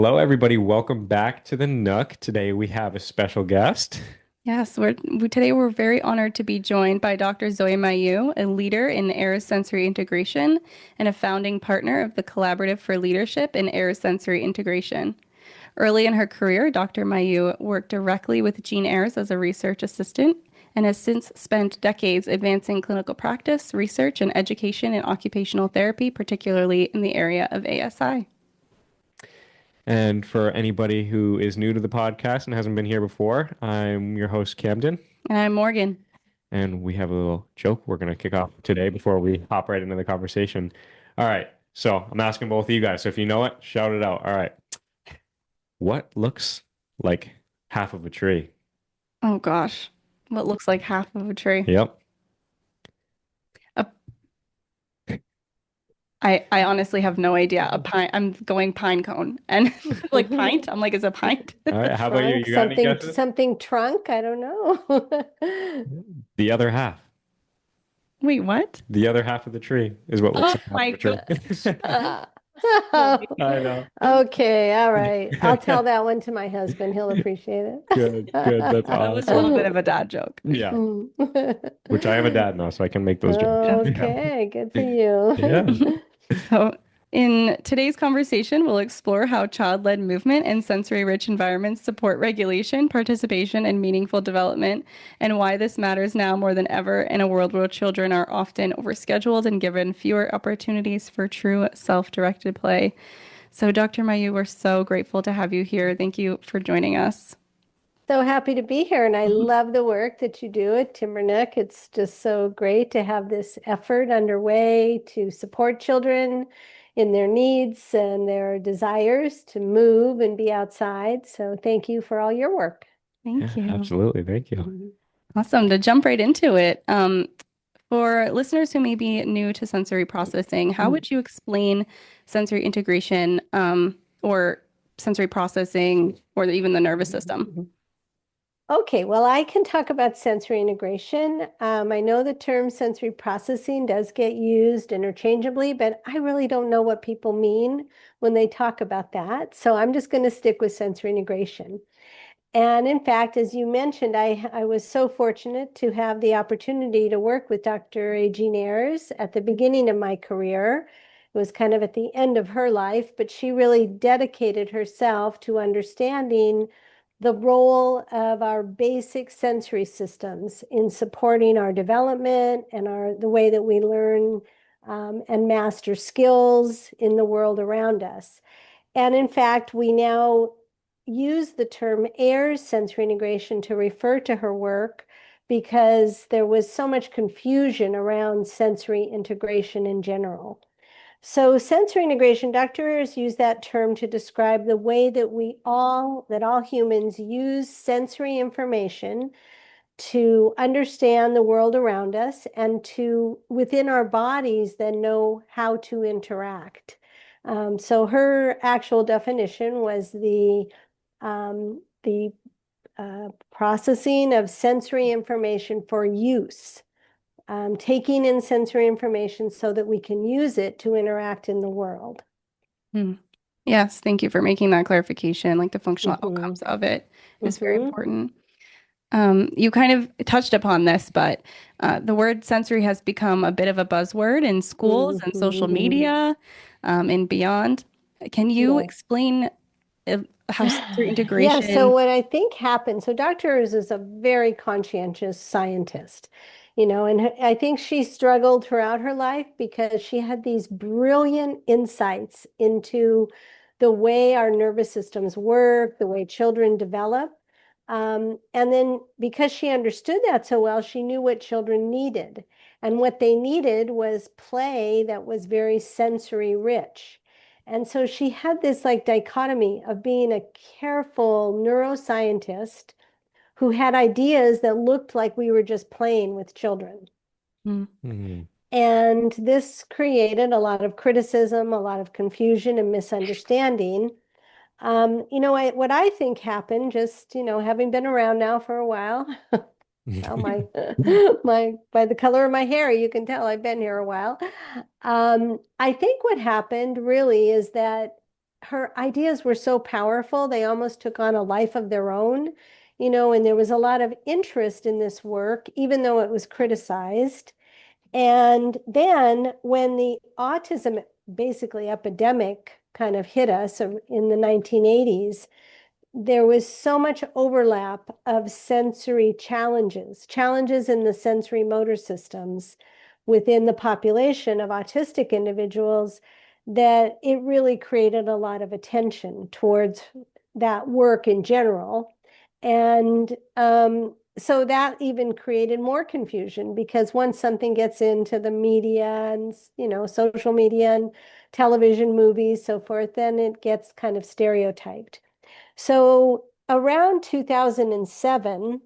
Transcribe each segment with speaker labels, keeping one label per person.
Speaker 1: Hello, everybody. Welcome back to the Nook. Today we have a special guest.
Speaker 2: Yes, today we're very honored to be joined by Dr. Zoe Mailloux, a leader in Ayres Sensory Integration and a founding partner of the Collaborative for Leadership in Ayres Sensory Integration. Early in her career, Dr. Mailloux worked directly with Jean Ayres as a research assistant and has since spent decades advancing clinical practice, research, and education in occupational therapy, particularly in the area of ASI.
Speaker 1: And for anybody who is new to the podcast and hasn't been here before, I'm your host, Camden.
Speaker 2: And I'm Morgan.
Speaker 1: And we have a little joke we're going to kick off today before we hop right into the conversation. All right. So I'm asking both of you guys. So if you know it, shout it out. All right. What looks like half of a tree?
Speaker 2: Oh gosh, what looks like half of a tree?
Speaker 1: Yep.
Speaker 2: A I honestly have no idea. A pine. I'm going pine cone and like pint. I'm like, is a pint?
Speaker 1: All right. How about you?
Speaker 3: Trunk,
Speaker 1: You got any
Speaker 3: something,
Speaker 1: guesses?
Speaker 3: something trunk. I don't know.
Speaker 1: The other half.
Speaker 2: Wait, what?
Speaker 1: The other half of the tree is what looks
Speaker 2: Oh
Speaker 1: like half of
Speaker 2: my
Speaker 1: a tree.
Speaker 2: gosh.
Speaker 1: I know.
Speaker 3: Okay, all right. I'll tell that one to my husband. He'll appreciate
Speaker 1: Good, good. That's
Speaker 2: That was a little bit
Speaker 1: awesome.
Speaker 2: of a dad joke.
Speaker 1: Yeah,
Speaker 3: it.
Speaker 1: which I have a dad now, so I can make those jokes.
Speaker 2: Yeah.
Speaker 1: Yeah.
Speaker 3: Okay, good for
Speaker 1: Yeah.
Speaker 3: you.
Speaker 2: So, in today's conversation, we'll explore how child-led movement and sensory-rich environments support regulation, participation, and meaningful development, and why this matters now more than ever in a world where children are often overscheduled and given fewer opportunities for true self-directed play. So, Dr. Mayu, we're so grateful to have you here. Thank you for joining us.
Speaker 3: So happy to be here, and I love the work that you do at Timbernook. It's just so great to have this effort underway to support children in their needs and their desires to move and be outside. So thank you for all your work.
Speaker 1: Yeah,
Speaker 2: Thank you.
Speaker 1: absolutely. Thank you.
Speaker 3: Mhm.
Speaker 2: Awesome. To jump right into it, for listeners who may be new to sensory processing, how would you explain sensory integration, or sensory processing, or even the nervous system?
Speaker 3: Okay, well, I can talk about sensory integration. I know the term sensory processing does get used interchangeably, but I really don't know what people mean when they talk about that. So I'm just going to stick with sensory integration. And in fact, as you mentioned, I was so fortunate to have the opportunity to work with Dr. Jean Ayres at the beginning of my career. It was kind of at the end of her life, but she really dedicated herself to understanding the role of our basic sensory systems in supporting our development and the way that we learn and master skills in the world around us. And in fact, we now use the term Ayres sensory integration to refer to her work because there was so much confusion around sensory integration in general. So sensory integration, Dr. Ayres used that term to describe the way that all humans use sensory information to understand the world around us and to, within our bodies, then know how to interact. So her actual definition was the processing of sensory information for use, taking in sensory information so that we can use it to interact in the world.
Speaker 2: Hmm. Yes, thank you for making that clarification. Like the functional
Speaker 3: Mhm.
Speaker 2: outcomes of it is very
Speaker 3: Mhm.
Speaker 2: important. You kind of touched upon this, but the word sensory has become a bit of a buzzword in schools and social
Speaker 3: Mhm.
Speaker 2: media, and beyond. Can you
Speaker 3: Yes.
Speaker 2: explain uh, how sensory
Speaker 3: Yeah, so
Speaker 2: integration?
Speaker 3: what I think happened, so Dr. Ayres is a very conscientious scientist, and I think she struggled throughout her life because she had these brilliant insights into the way our nervous systems work, the way children develop. And then because she understood that so well, she knew what children needed. And what they needed was play that was very sensory rich. And so she had this like dichotomy of being a careful neuroscientist who had ideas that looked like we were just playing with children.
Speaker 2: Hmm.
Speaker 1: Mhm.
Speaker 3: And this created a lot of criticism, a lot of confusion and misunderstanding. What I think happened, just, having been around now for a while, well, by the color of my hair, you can tell I've been here a while. I think what happened really is that her ideas were so powerful, they almost took on a life of their own, and there was a lot of interest in this work, even though it was criticized. And then when the autism basically epidemic kind of hit us in the 1980s, there was so much overlap of sensory challenges in the sensory motor systems within the population of autistic individuals, that it really created a lot of attention towards that work in general. And so that even created more confusion, because once something gets into the media and, social media and television, movies, so forth, then it gets kind of stereotyped. So around 2007,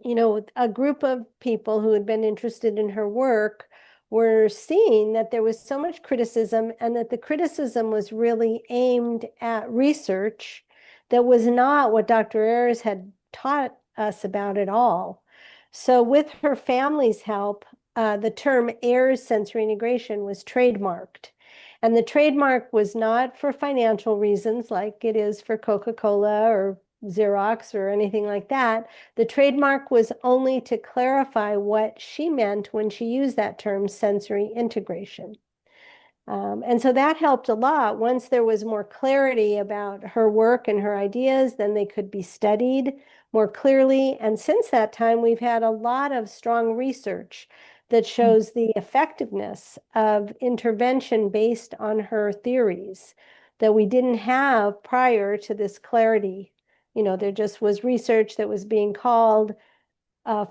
Speaker 3: a group of people who had been interested in her work were seeing that there was so much criticism, and that the criticism was really aimed at research that was not what Dr. Ayres had taught us about at all. So with her family's help, the term Ayres Sensory Integration was trademarked. And the trademark was not for financial reasons like it is for Coca-Cola or Xerox or anything like that. The trademark was only to clarify what she meant when she used that term, sensory integration. And so that helped a lot. Once there was more clarity about her work and her ideas, then they could be studied more clearly. And since that time, we've had a lot of strong research that shows the effectiveness of intervention based on her theories that we didn't have prior to this clarity. There just was research that was being called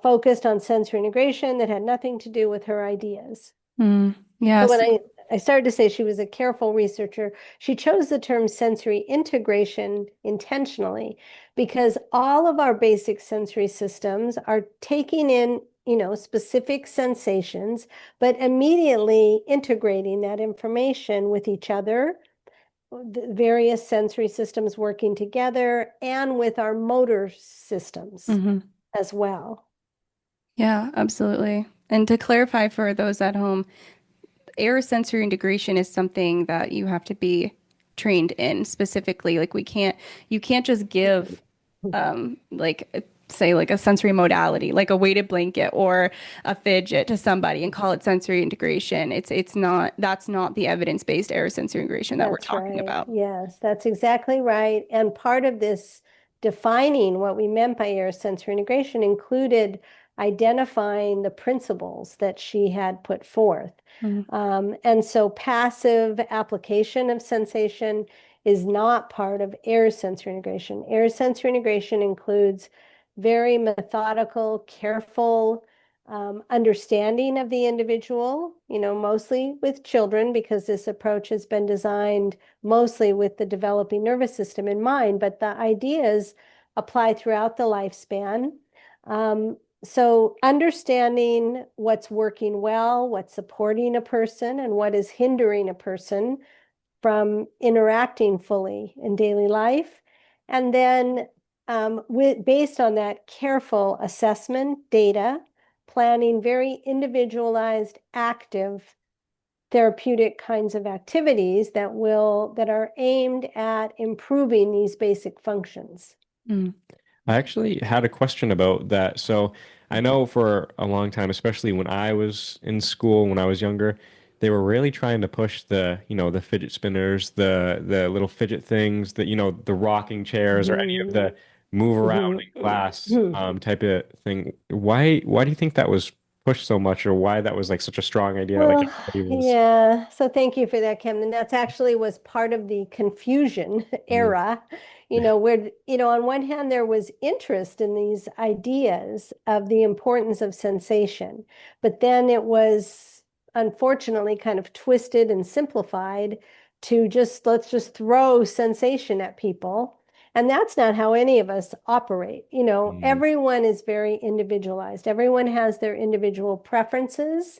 Speaker 3: focused on sensory integration that had nothing to do with her ideas.
Speaker 2: Yes.
Speaker 3: So when I started to say she was a careful researcher, she chose the term sensory integration intentionally, because all of our basic sensory systems are taking in, specific sensations, but immediately integrating that information with each other, the various sensory systems working together, and with our motor systems as well.
Speaker 2: Yeah, absolutely. And to clarify for those at home, Ayres sensory integration is something that you have to be trained in specifically. Like you can't just give say like a sensory modality, like a weighted blanket or a fidget to somebody and call it sensory integration. It's not, that's not the evidence-based Ayres sensory integration that we're
Speaker 3: That's
Speaker 2: talking
Speaker 3: right.
Speaker 2: about.
Speaker 3: Yes, that's exactly right. And part of this defining what we meant by Ayres sensory integration included identifying the principles that she had put forth. And so passive application of sensation is not part of Ayres sensory integration. Ayres sensory integration includes very methodical, careful understanding of the individual, mostly with children, because this approach has been designed mostly with the developing nervous system in mind, but the ideas apply throughout the lifespan. So understanding what's working well, what's supporting a person, and what is hindering a person from interacting fully in daily life. And then based on that careful assessment data, planning very individualized, active, therapeutic kinds of activities that are aimed at improving these basic functions.
Speaker 1: I actually had a question about that. So I know for a long time, especially when I was in school, when I was younger, they were really trying to push the fidget spinners, the little fidget things, the rocking chairs or any of the move around in class type of thing. Why do you think that was pushed so much, or why that was like such a strong idea that like
Speaker 3: Well,
Speaker 1: everybody was
Speaker 3: yeah. So thank you for that, Camden. That's actually was part of the confusion
Speaker 1: Mm,
Speaker 3: era, where, on one hand, there was interest in these ideas of the importance of sensation, but then it was unfortunately kind of twisted and simplified to let's just throw sensation at people. And that's not how any of us operate.
Speaker 1: mm,
Speaker 3: Everyone is very individualized. Everyone has their individual preferences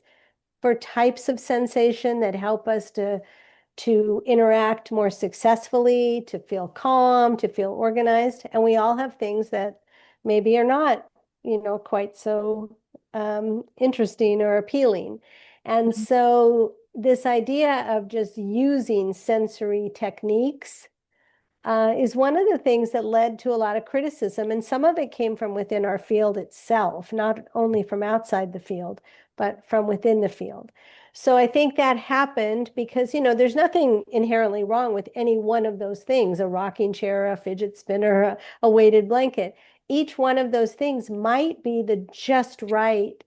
Speaker 3: for types of sensation that help us to interact more successfully, to feel calm, to feel organized. And we all have things that maybe are not, quite so interesting or appealing. And so this idea of just using sensory techniques is one of the things that led to a lot of criticism. And some of it came from within our field itself, not only from outside the field, but from within the field. So I think that happened because, there's nothing inherently wrong with any one of those things, a rocking chair, a fidget spinner, a weighted blanket. Each one of those things might be the just right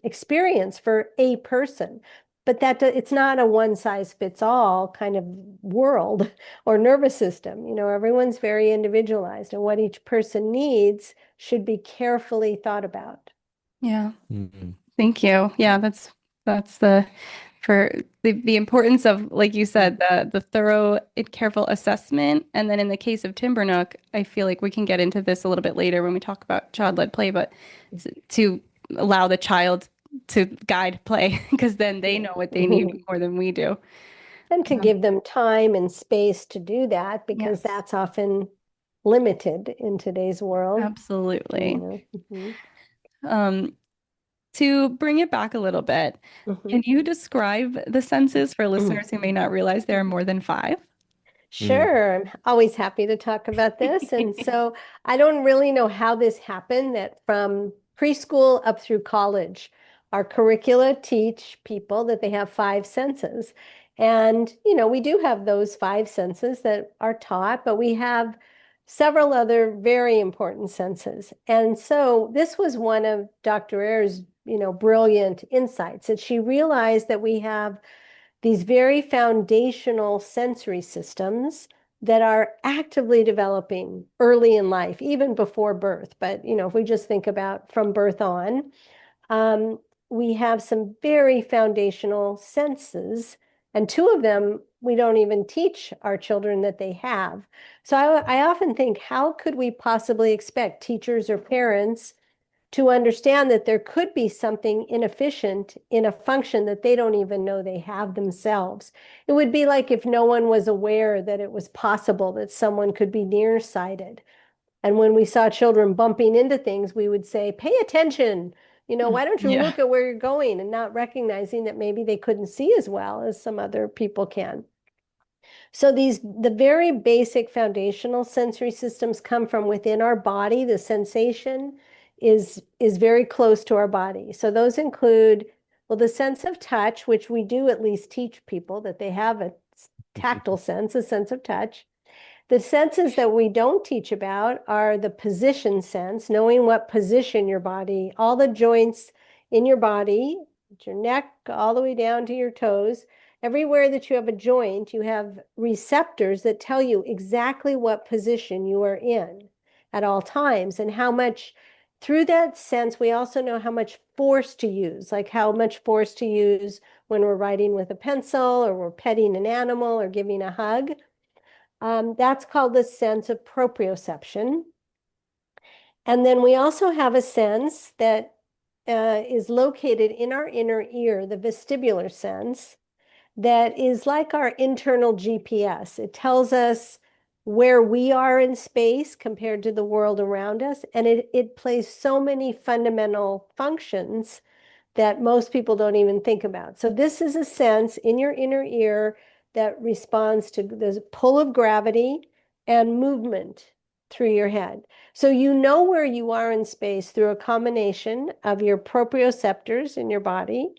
Speaker 3: experience for a person. But it's not a one size fits all kind of world or nervous system. Everyone's very individualized, and what each person needs should be carefully thought about.
Speaker 2: Yeah. Thank you. Yeah, that's for the importance of, like you said, the thorough and careful assessment. And then in the case of Timber Nook, I feel like we can get into this a little bit later when we talk about child-led play, but to allow the child to guide play, because then they know what they need more than we do.
Speaker 3: And to give them time and space to do that, because
Speaker 2: Yes.
Speaker 3: that's often limited in today's world.
Speaker 2: Absolutely. To bring it back a little bit, can you describe the senses for listeners who may not realize there are more than 5?
Speaker 3: Sure. I'm always happy to talk about this. And so I don't really know how this happened, that from preschool up through college, our curricula teach people that they have 5 senses. And, we do have those 5 senses that are taught, but we have several other very important senses. And so this was one of Dr. Ayres' brilliant insights, that she realized that we have these very foundational sensory systems that are actively developing early in life, even before birth. But, if we just think about from birth on, we have some very foundational senses, and 2 of them we don't even teach our children that they have. So I often think, how could we possibly expect teachers or parents to understand that there could be something inefficient in a function that they don't even know they have themselves? It would be like if no one was aware that it was possible that someone could be nearsighted. And when we saw children bumping into things, we would say, pay attention. Why don't you look at where you're going, and not recognizing that maybe they couldn't see as well as some other people can. So the very basic foundational sensory systems come from within our body. The sensation is very close to our body. So those include, well, the sense of touch, which we do at least teach people that they have a tactile sense, a sense of touch. The senses that we don't teach about are the position sense, knowing what position your body, all the joints in your body, your neck all the way down to your toes. Everywhere that you have a joint, you have receptors that tell you exactly what position you are in at all times, and how much, through that sense, we also know how much force to use, like how much force to use when we're writing with a pencil, or we're petting an animal, or giving a hug. That's called the sense of proprioception. And then we also have a sense that is located in our inner ear, the vestibular sense, that is like our internal GPS. It tells us where we are in space compared to the world around us. And it plays so many fundamental functions that most people don't even think about. So this is a sense in your inner ear that responds to the pull of gravity and movement through your head. So you know where you are in space through a combination of your proprioceptors in your body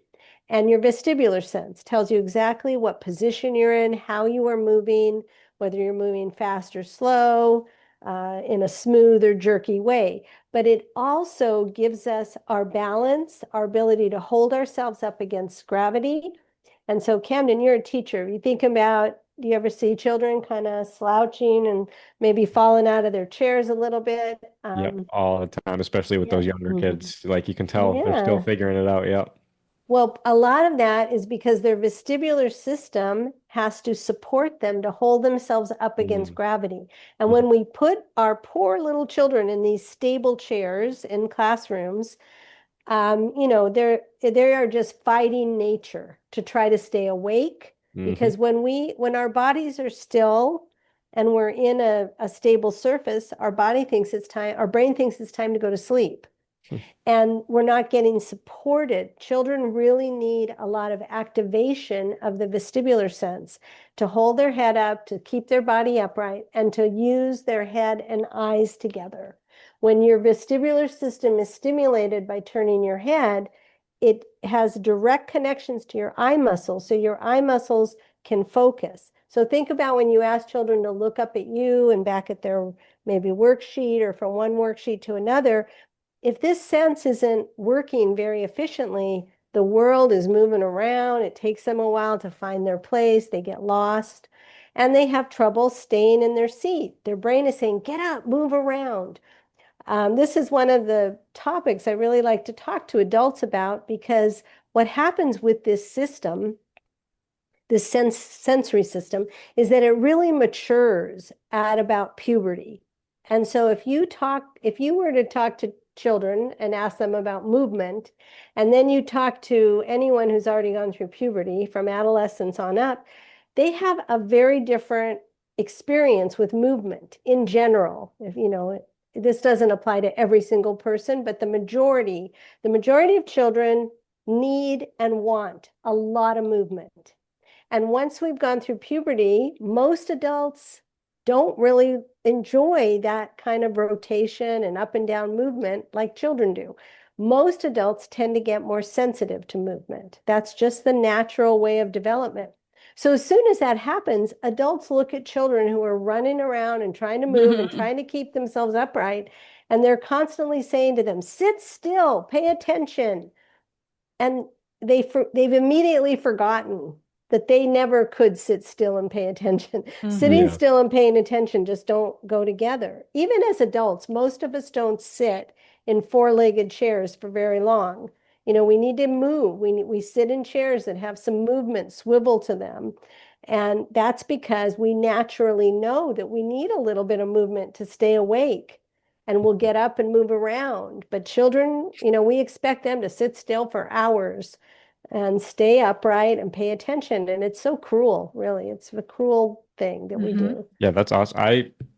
Speaker 3: and your vestibular sense. Tells you exactly what position you're in, how you are moving, whether you're moving fast or slow, in a smooth or jerky way. But it also gives us our balance, our ability to hold ourselves up against gravity. And so, Camden, you're a teacher. You think about, do you ever see children kind of slouching and maybe falling out of their chairs a little bit?
Speaker 1: Yep, all the time, especially with those younger kids. Like, you can tell they're still
Speaker 3: Yeah.
Speaker 1: figuring it out. Yep.
Speaker 3: Well, a lot of that is because their vestibular system has to support them to hold themselves up against gravity. And when we put our poor little children in these stable chairs in classrooms, they are just fighting nature to try to stay awake. Because when our bodies are still and we're in a stable surface, our brain thinks it's time to go to sleep. And we're not getting supported. Children really need a lot of activation of the vestibular sense to hold their head up, to keep their body upright, and to use their head and eyes together. When your vestibular system is stimulated by turning your head, it has direct connections to your eye muscles, so your eye muscles can focus. So think about when you ask children to look up at you and back at their maybe worksheet, or from one worksheet to another. If this sense isn't working very efficiently, the world is moving around. It takes them a while to find their place. They get lost and they have trouble staying in their seat. Their brain is saying, get up, move around. This is one of the topics I really like to talk to adults about, because what happens with this system, this sensory system, is that it really matures at about puberty. And so if you were to talk to children and ask them about movement, and then you talk to anyone who's already gone through puberty from adolescence on up, they have a very different experience with movement in general. If you know, this doesn't apply to every single person, but the majority of children need and want a lot of movement. And once we've gone through puberty, most adults don't really enjoy that kind of rotation and up and down movement like children do. Most adults tend to get more sensitive to movement. That's just the natural way of development. So as soon as that happens, adults look at children who are running around and trying to move and trying to keep themselves upright, and they're constantly saying to them, sit still, pay attention. And they've immediately forgotten that they never could sit still and pay attention. Sitting
Speaker 1: Yeah.
Speaker 3: still and paying attention just don't go together. Even as adults, most of us don't sit in four-legged chairs for very long. You know, we need to move. We sit in chairs that have some movement, swivel to them. And that's because we naturally know that we need a little bit of movement to stay awake. And we'll get up and move around. But children, you know, we expect them to sit still for hours and stay upright and pay attention. And it's so cruel, really. It's a cruel thing that we do.
Speaker 1: Yeah, that's awesome.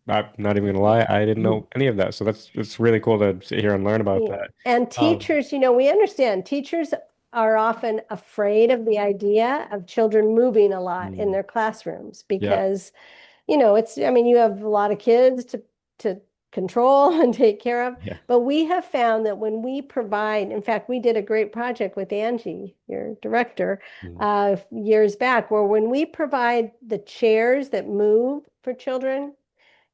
Speaker 1: I'm not even gonna lie, I didn't know any of that. So it's really cool to sit here and learn about
Speaker 3: Yeah.
Speaker 1: that.
Speaker 3: And
Speaker 1: Um,
Speaker 3: teachers, you know, we understand teachers are often afraid of the idea of children moving a lot in
Speaker 1: mm,
Speaker 3: their classrooms
Speaker 1: yeah,
Speaker 3: because, you know, I mean, you have a lot of kids to control and take care of.
Speaker 1: yeah.
Speaker 3: But we have found that when we provide, in fact, we did a great project with Angie, your director,
Speaker 1: Mm,
Speaker 3: years back, where when we provide the chairs that move for children,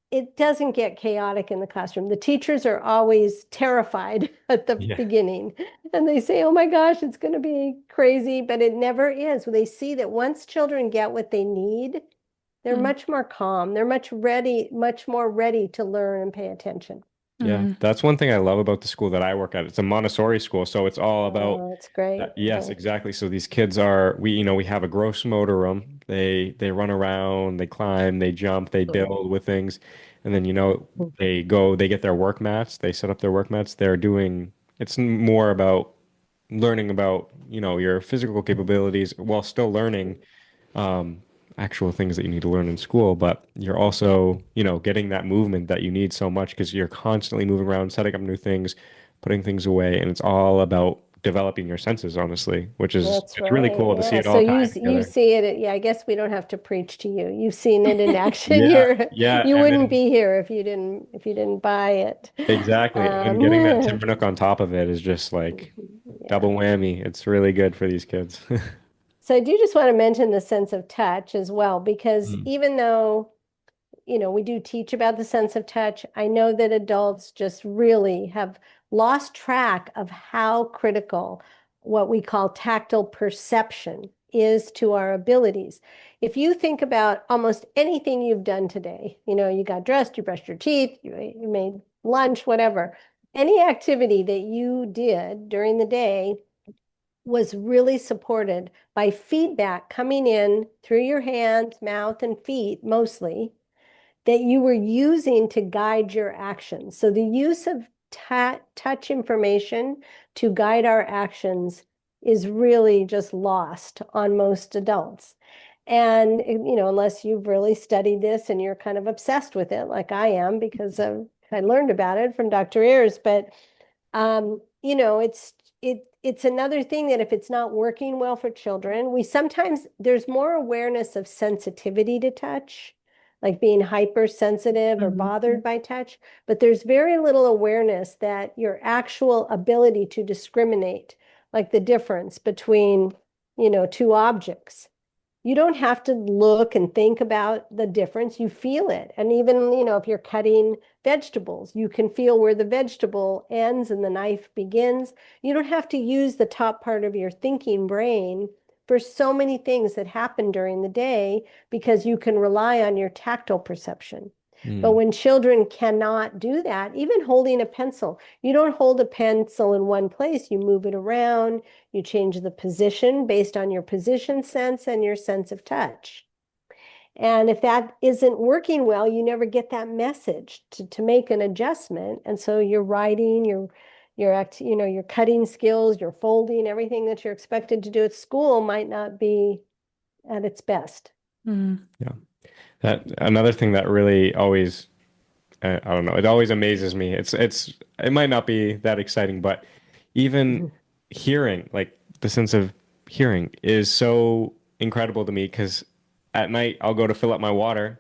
Speaker 3: it doesn't get chaotic in the classroom. The teachers are always terrified at the
Speaker 1: yeah.
Speaker 3: beginning, and they say, oh my gosh, it's going to be crazy, but it never is. They see that once children get what they need, they're much more calm. They're much more ready to learn and pay attention.
Speaker 1: Yeah, that's one thing I love about the school that I work at. It's a Montessori school, so it's all about
Speaker 3: Oh, it's great.
Speaker 1: that. Yes, exactly. So these kids are we have a gross motor room. They run around, they climb, they jump, they build with things, and then they get their work mats, they set up their work mats. They're doing it's more about learning about, your physical capabilities while still learning um, actual things that you need to learn in school, but you're also, getting that movement that you need so much because you're constantly moving around, setting up new things, putting things away, and it's all about developing your senses, honestly, which is
Speaker 3: That's
Speaker 1: it's really
Speaker 3: right.
Speaker 1: cool to see
Speaker 3: Yeah.
Speaker 1: it
Speaker 3: So
Speaker 1: all
Speaker 3: you
Speaker 1: tied
Speaker 3: you
Speaker 1: together.
Speaker 3: see it. Yeah. I guess we don't have to preach to you. You've seen it in action.
Speaker 1: Yeah, yeah,
Speaker 3: You
Speaker 1: and
Speaker 3: wouldn't
Speaker 1: then
Speaker 3: be here if you didn't buy it.
Speaker 1: exactly, and then getting that
Speaker 3: Um,
Speaker 1: Timber Nook on top of it is just like
Speaker 3: yeah.
Speaker 1: double whammy. It's really good for these kids.
Speaker 3: So I do just want to mention the sense of touch as well, because
Speaker 1: Mm.
Speaker 3: even though, you know, we do teach about the sense of touch, I know that adults just really have lost track of how critical what we call tactile perception is to our abilities. If you think about almost anything you've done today, you know, you got dressed, you brushed your teeth, you made lunch, whatever, any activity that you did during the day was really supported by feedback coming in through your hands, mouth, and feet mostly that you were using to guide your actions. So the use of touch information to guide our actions is really just lost on most adults. And, you know, unless you've really studied this and you're kind of obsessed with it, like I am, because I learned about it from Dr. Ayres, but It's another thing that if it's not working well for children, there's more awareness of sensitivity to touch, like being hypersensitive or bothered by touch, but there's very little awareness that your actual ability to discriminate, like the difference between, two objects. You don't have to look and think about the difference. You feel it. And even, if you're cutting vegetables, you can feel where the vegetable ends and the knife begins. You don't have to use the top part of your thinking brain for so many things that happen during the day because you can rely on your tactile perception. But when children cannot do that, even holding a pencil, you don't hold a pencil in one place, you move it around, you change the position based on your position sense and your sense of touch. And if that isn't working well, you never get that message to make an adjustment. And so your writing, your cutting skills, your folding, everything that you're expected to do at school might not be at its best.
Speaker 2: Mm.
Speaker 1: Yeah. Another thing that really always, I don't know, it always amazes me. It might not be that exciting, but even hearing, like the sense of hearing is so incredible to me because at night I'll go to fill up my water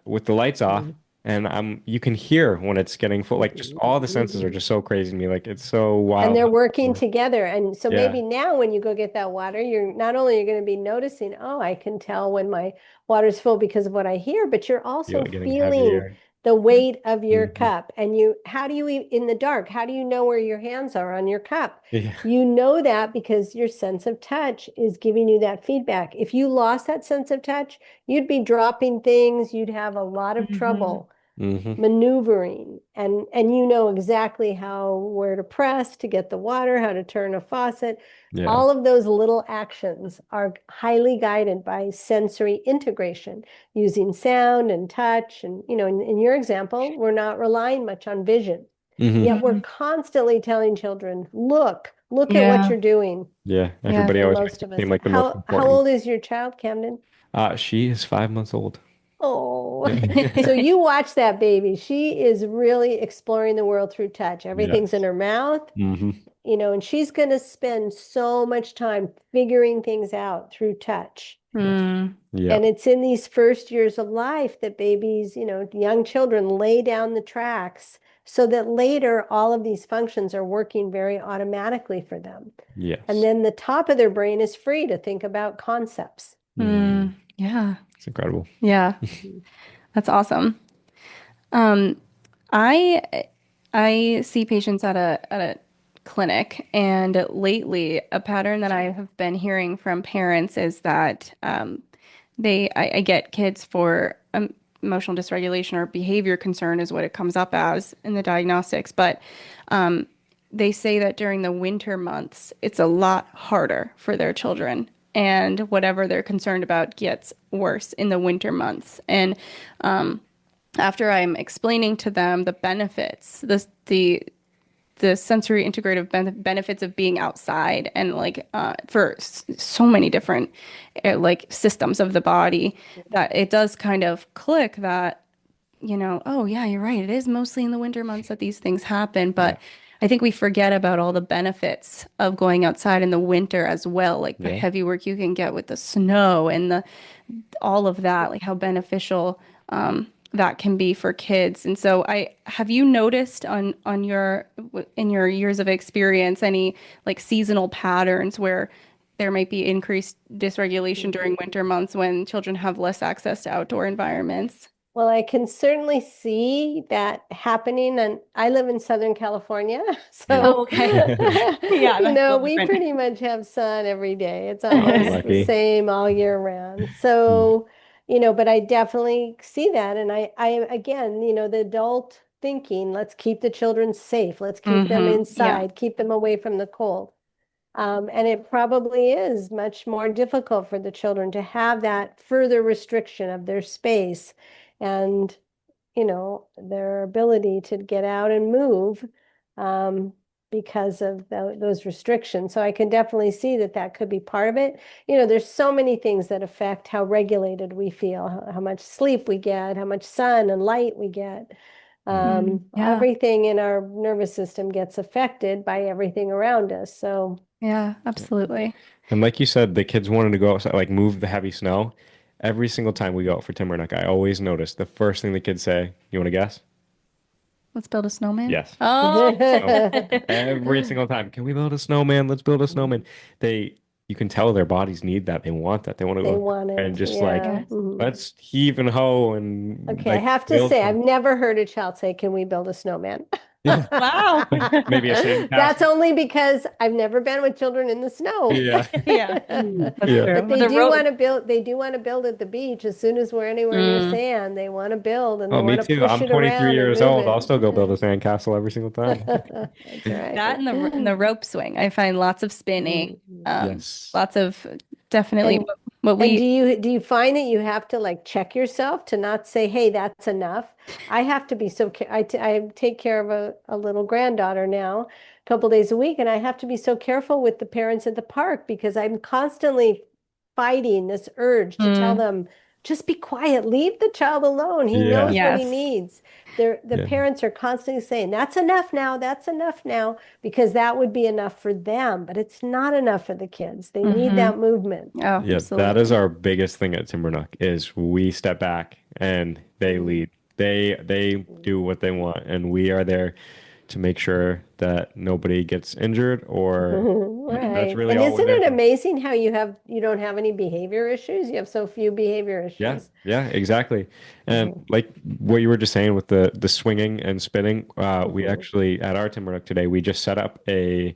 Speaker 1: with the lights off and you can hear when it's getting full. Like just all the senses are just so crazy to me. Like it's so
Speaker 3: And
Speaker 1: wild.
Speaker 3: they're working together. And so
Speaker 1: Yeah.
Speaker 3: maybe now when you go get that water, you're not only you're going to be noticing, oh, I can tell when my water's full because of what I hear, but you're
Speaker 1: Feel
Speaker 3: also
Speaker 1: it getting
Speaker 3: feeling
Speaker 1: heavier.
Speaker 3: the weight of your
Speaker 1: Mhm.
Speaker 3: cup. And how do you, in the dark, how do you know where your hands are on your cup?
Speaker 1: Yeah.
Speaker 3: You know that because your sense of touch is giving you that feedback. If you lost that sense of touch, you'd be dropping things. You'd have a lot of trouble
Speaker 1: Hmm.
Speaker 3: maneuvering, and you know exactly where to press to get the water, how to turn a faucet.
Speaker 1: Yeah.
Speaker 3: All of those little actions are highly guided by sensory integration using sound and touch. And, in your example, we're not relying much on vision.
Speaker 1: Hmm.
Speaker 3: Yet we're constantly telling children, look at what
Speaker 2: Yeah.
Speaker 3: you're doing.
Speaker 1: Yeah.
Speaker 2: Yeah.
Speaker 1: Everybody
Speaker 3: For
Speaker 1: always makes
Speaker 3: most
Speaker 1: it
Speaker 3: of us.
Speaker 1: seem like the most
Speaker 3: How
Speaker 1: important.
Speaker 3: old is your child, Camden?
Speaker 1: She is 5 months old.
Speaker 3: Oh, so
Speaker 1: Yeah.
Speaker 3: you watch that baby. She is really exploring the world through touch. Everything's in
Speaker 1: Yes.
Speaker 3: her mouth,
Speaker 1: Hmm.
Speaker 3: and she's going to spend so much time figuring things out through touch.
Speaker 2: Mm.
Speaker 1: Yeah.
Speaker 3: And it's in these first years of life that babies, young children lay down the tracks so that later all of these functions are working very automatically for them. And
Speaker 1: Yes.
Speaker 3: then the top of their brain is free to think about concepts.
Speaker 2: Mm. Yeah.
Speaker 1: It's incredible.
Speaker 2: Yeah. That's awesome. Um, I I see patients at a clinic, and lately a pattern that I have been hearing from parents is that I get kids for emotional dysregulation or behavior concern is what it comes up as in the diagnostics, but they say that during the winter months it's a lot harder for their children. And whatever they're concerned about gets worse in the winter months. And after I'm explaining to them the benefits, the sensory integrative benefits of being outside and like for so many different like systems of the body, that it does kind of click that, oh yeah, you're right. It is mostly in the winter months that these things happen, but I think we forget about all the benefits of going outside in the winter as well, like the
Speaker 1: Yeah.
Speaker 2: heavy work you can get with the snow and the all of that, like how beneficial that can be for kids. And so I have you noticed on your in your years of experience any like seasonal patterns where there might be increased dysregulation during winter months when children have less access to outdoor environments?
Speaker 3: Well, I can certainly see that happening, and I live in Southern California,
Speaker 1: Yeah.
Speaker 2: Oh,
Speaker 3: so
Speaker 2: okay. Yeah, that's a little
Speaker 3: we
Speaker 2: different.
Speaker 3: pretty much have sun every day. It's almost the
Speaker 1: Lucky.
Speaker 3: same all year round.
Speaker 1: Mm.
Speaker 3: So, but I definitely see that, and I again, the adult thinking, let's keep the children safe, let's keep them
Speaker 2: Yeah.
Speaker 3: inside, keep them away from the cold. And it probably is much more difficult for the children to have that further restriction of their space and, their ability to get out and move um, because of those restrictions. So I can definitely see that could be part of it. There's so many things that affect how regulated we feel, how much sleep we get, how much sun and light we get.
Speaker 2: Yeah.
Speaker 3: Everything in our nervous system gets affected by everything around us. So,
Speaker 2: Yeah, absolutely.
Speaker 1: And like you said, the kids wanted to go outside, like move the heavy snow. Every single time we go out for timber nook, I always notice the first thing the kids say, you want to guess?
Speaker 2: Let's build a snowman.
Speaker 1: Yes.
Speaker 2: Oh,
Speaker 1: So every single time, can we build a snowman? Let's build a snowman. You can tell their bodies need that. They want that. They want to
Speaker 3: they
Speaker 1: go
Speaker 3: want
Speaker 1: and
Speaker 3: it.
Speaker 1: just like,
Speaker 3: Yeah.
Speaker 2: yes.
Speaker 1: let's heave and hoe and
Speaker 3: Okay, I
Speaker 1: like
Speaker 3: have to
Speaker 1: build
Speaker 3: say, I've
Speaker 1: some.
Speaker 3: never heard a child say, "Can we build a snowman?"
Speaker 1: Yeah.
Speaker 2: Wow.
Speaker 1: Maybe a
Speaker 3: That's
Speaker 1: sandcastle.
Speaker 3: only because I've never been with children in the snow.
Speaker 1: Yeah.
Speaker 2: Yeah, that's
Speaker 1: Yeah.
Speaker 2: true.
Speaker 3: But they
Speaker 2: The
Speaker 3: do
Speaker 2: road.
Speaker 3: want to build, they do want to build at the beach as soon as we're anywhere near
Speaker 2: Mm,
Speaker 3: sand. They want to build and they
Speaker 1: Oh, me
Speaker 3: want to
Speaker 1: too.
Speaker 3: push
Speaker 1: I'm
Speaker 3: it
Speaker 1: 23
Speaker 3: around and
Speaker 1: years
Speaker 3: move
Speaker 1: old. I'll
Speaker 3: it.
Speaker 1: still go build a sandcastle every single time.
Speaker 3: That's right.
Speaker 2: that and the rope swing. I find lots of spinning,
Speaker 1: Yes.
Speaker 2: lots of definitely
Speaker 3: And
Speaker 2: what
Speaker 3: and
Speaker 2: we.
Speaker 3: do you find that you have to like check yourself to not say, "Hey, that's enough"? I have to be so I take care of a little granddaughter now, a couple days a week, and I have to be so careful with the parents at the park because I'm constantly fighting this urge to tell
Speaker 2: Mm,
Speaker 3: them, just be quiet, leave the child alone. He
Speaker 1: Yeah.
Speaker 3: knows what he
Speaker 2: yes.
Speaker 3: needs. The
Speaker 1: Yeah.
Speaker 3: parents are constantly saying, that's enough now, because that would be enough for them, but it's not enough for the kids. They need
Speaker 2: Hmm.
Speaker 3: that movement.
Speaker 2: Oh,
Speaker 1: Yeah, that is
Speaker 2: absolutely.
Speaker 1: our biggest thing at Timber Nook is we step back and they lead. They do what they want, and we are there to make sure that nobody gets injured or that's
Speaker 3: Right.
Speaker 1: really
Speaker 3: And
Speaker 1: all we're
Speaker 3: isn't
Speaker 1: there
Speaker 3: it
Speaker 1: for.
Speaker 3: amazing how you don't have any behavior issues? You have so few behavior
Speaker 1: Yeah,
Speaker 3: issues.
Speaker 1: yeah, exactly. And
Speaker 3: Mhm.
Speaker 1: like what you were just saying with the swinging and spinning, we
Speaker 3: Mhm.
Speaker 1: actually at our Timber Nook today, we just set up we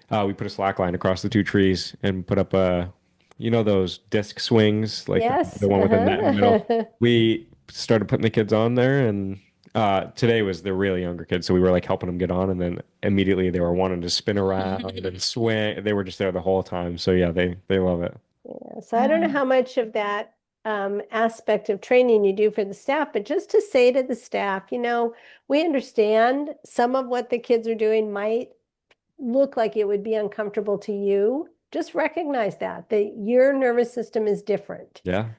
Speaker 1: put a slack line across the two trees and put up those disc swings, like
Speaker 3: Yes.
Speaker 1: the one with the net in the middle.
Speaker 3: Uh-huh.
Speaker 1: We started putting the kids on there, and today was the really younger kids, so we were like helping them get on, and then immediately they were wanting to spin around and swing. They were just there the whole time. So yeah, they love it.
Speaker 3: So I don't know
Speaker 2: Yeah.
Speaker 3: how much of that aspect of training you do for the staff, but just to say to the staff, we understand some of what the kids are doing might look like it would be uncomfortable to you. Just recognize that your nervous system is different.
Speaker 1: Yeah.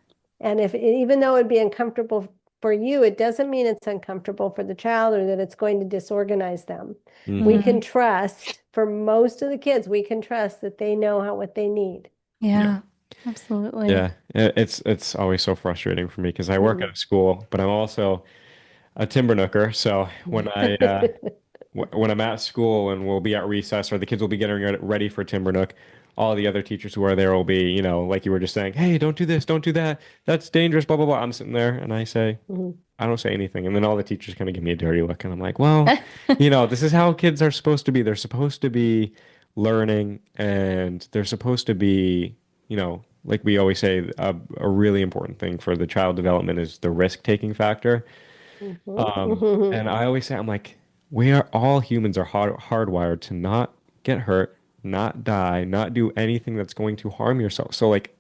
Speaker 3: And even though it'd be uncomfortable for you, it doesn't mean it's uncomfortable for the child or that it's going to disorganize them. We
Speaker 1: Hmm.
Speaker 3: can trust, for most of the kids, we can trust that they know what they need.
Speaker 1: Yeah.
Speaker 2: Yeah, absolutely.
Speaker 1: Yeah, it's always so frustrating for me because I work at
Speaker 3: Mhm.
Speaker 1: a school, but I'm also a timber nooker. So when I'm at school and we'll be at recess or the kids will be getting ready for timber nook, all the other teachers who are there will be, like you were just saying, hey, don't do this, don't do that, that's dangerous, blah blah blah. I'm sitting there and
Speaker 3: Mhm.
Speaker 1: I don't say anything, and then all the teachers kind of give me a dirty look, and I'm like, well, this is how kids are supposed to be. They're supposed to be learning, and they're supposed to be, like we always say, a really important thing for the child development is the risk-taking factor.
Speaker 3: Mhm.
Speaker 1: And I always say, I'm like, all humans are hardwired to not get hurt, not die, not do anything that's going to harm yourself. So like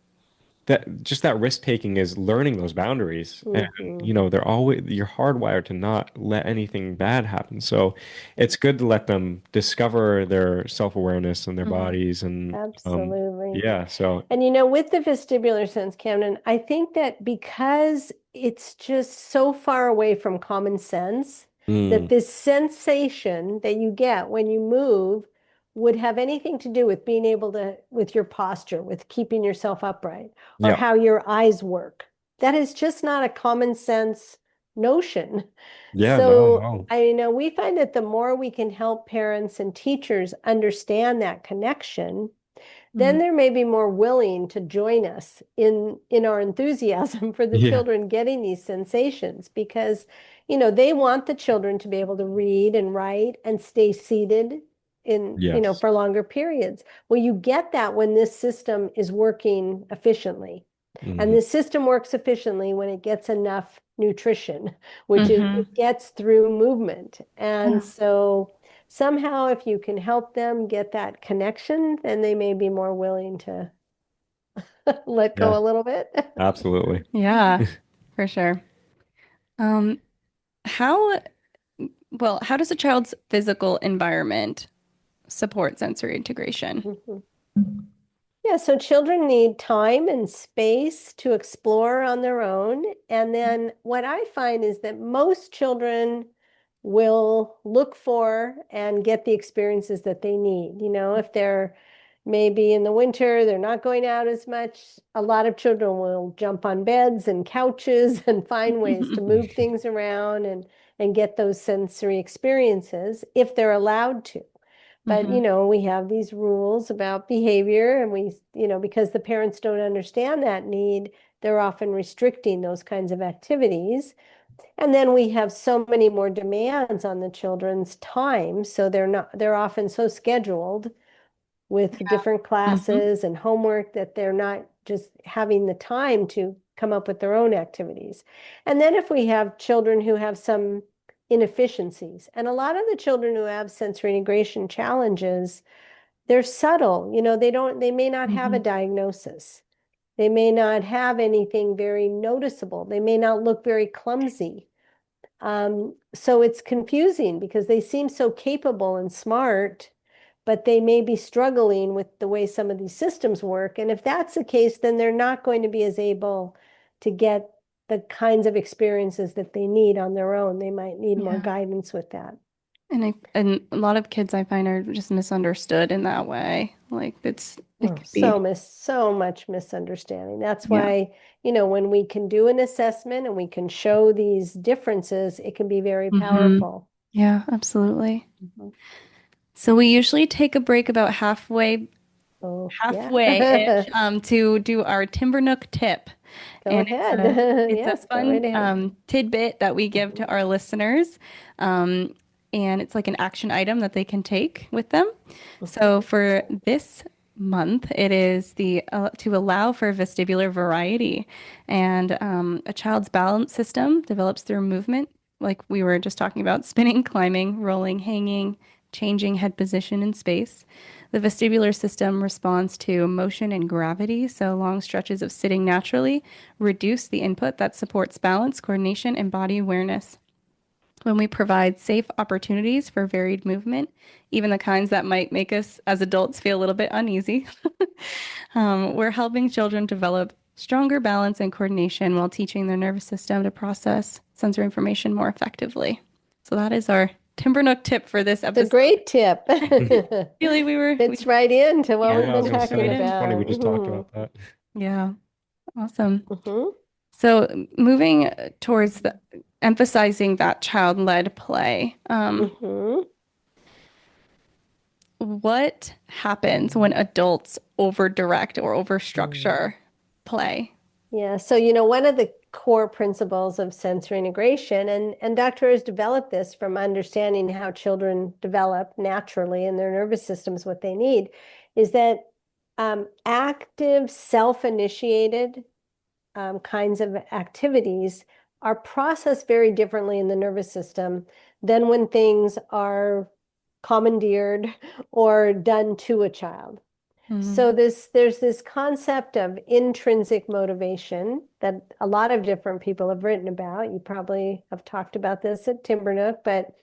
Speaker 1: that risk taking is learning those boundaries, and
Speaker 3: Mhm.
Speaker 1: you're hardwired to not let anything bad happen. So it's good to let them discover their self-awareness and their
Speaker 2: Mhm.
Speaker 1: bodies, and
Speaker 3: Absolutely.
Speaker 1: yeah, so
Speaker 3: And with the vestibular sense, Camden, I think that because it's just so far away from common sense, that
Speaker 1: mm,
Speaker 3: this sensation that you get when you move would have anything to do with being able to, with your posture, with keeping yourself upright, or
Speaker 1: yeah,
Speaker 3: how your eyes work. That is just not a common sense notion.
Speaker 1: yeah, not at
Speaker 3: So,
Speaker 1: all.
Speaker 3: we find that the more we can help parents and teachers understand that connection, then
Speaker 2: Mm,
Speaker 3: they're maybe more willing to join us in our enthusiasm for the
Speaker 1: Yeah,
Speaker 3: children getting these sensations, because they want the children to be able to read and write and stay seated in
Speaker 1: yes,
Speaker 3: for longer periods. Well, you get that when this system is working efficiently, and
Speaker 1: hmm,
Speaker 3: the system works efficiently when it gets enough nutrition, which
Speaker 2: mhm.
Speaker 3: it gets through movement. And
Speaker 2: Yeah.
Speaker 3: so somehow, if you can help them get that connection, then they may be more willing to let
Speaker 1: yeah,
Speaker 3: go a little bit.
Speaker 1: absolutely.
Speaker 2: Yeah, for sure. Um, how how does a child's physical environment support sensory integration?
Speaker 3: Mhm. Yeah, so children need time and space to explore on their own. And then what I find is that most children will look for and get the experiences that they need. You know, if they're maybe in the winter, they're not going out as much, a lot of children will jump on beds and couches and find ways to move things around and get those sensory experiences if they're allowed to. But, you know, we have these rules about behavior and we, you know, because the parents don't understand that need, they're often restricting those kinds of activities. And then we have so many more demands on the children's time. So they're often so scheduled with different classes and homework that they're not just having the time to come up with their own activities. And then if we have children who have some inefficiencies, and a lot of the children who have sensory integration challenges, they're subtle. You know, they may not have a diagnosis. They may not have anything very noticeable. They may not look very clumsy. So it's confusing because they seem so capable and smart, but they may be struggling with the way some of these systems work. And if that's the case, then they're not going to be as able to get the kinds of experiences that they need on their own. They might need more guidance with that.
Speaker 2: And a lot of kids I find are just misunderstood in that way. Like it could be
Speaker 3: So much misunderstanding. That's why, you know, when we can do an assessment and we can show these differences, it can be very powerful.
Speaker 2: Yeah, absolutely. So we usually take a break about halfway-ish to do our Timber Nook tip.
Speaker 3: Go ahead.
Speaker 2: It's
Speaker 3: Yes,
Speaker 2: a
Speaker 3: go right ahead.
Speaker 2: fun tidbit that we give to our listeners. And it's like an action item that they can take with them. So for this month, it is the to allow for vestibular variety. And a child's balance system develops through movement, like we were just talking about, spinning, climbing, rolling, hanging, changing head position in space. The vestibular system responds to motion and gravity, so long stretches of sitting naturally reduce the input that supports balance, coordination, and body awareness. When we provide safe opportunities for varied movement, even the kinds that might make us as adults feel a little bit uneasy, we're helping children develop stronger balance and coordination while teaching their nervous system to process sensory information more effectively. So that is our Timber Nook tip for this episode.
Speaker 3: It's a great tip.
Speaker 2: Really,
Speaker 3: fits right into what we've been talking
Speaker 1: It's
Speaker 3: about.
Speaker 1: funny we just talked about that.
Speaker 2: Yeah, awesome. So moving towards emphasizing that child-led play. What happens when adults over-direct or over-structure play?
Speaker 3: Yeah, so you know, one of the core principles of sensory integration, and Dr. has developed this from understanding how children develop naturally in their nervous systems, what they need, is that active, self-initiated kinds of activities are processed very differently in the nervous system than when things are commandeered or done to a child. So there's this concept of intrinsic motivation that a lot of different people have written about. You probably have talked about this at Timber Nook, but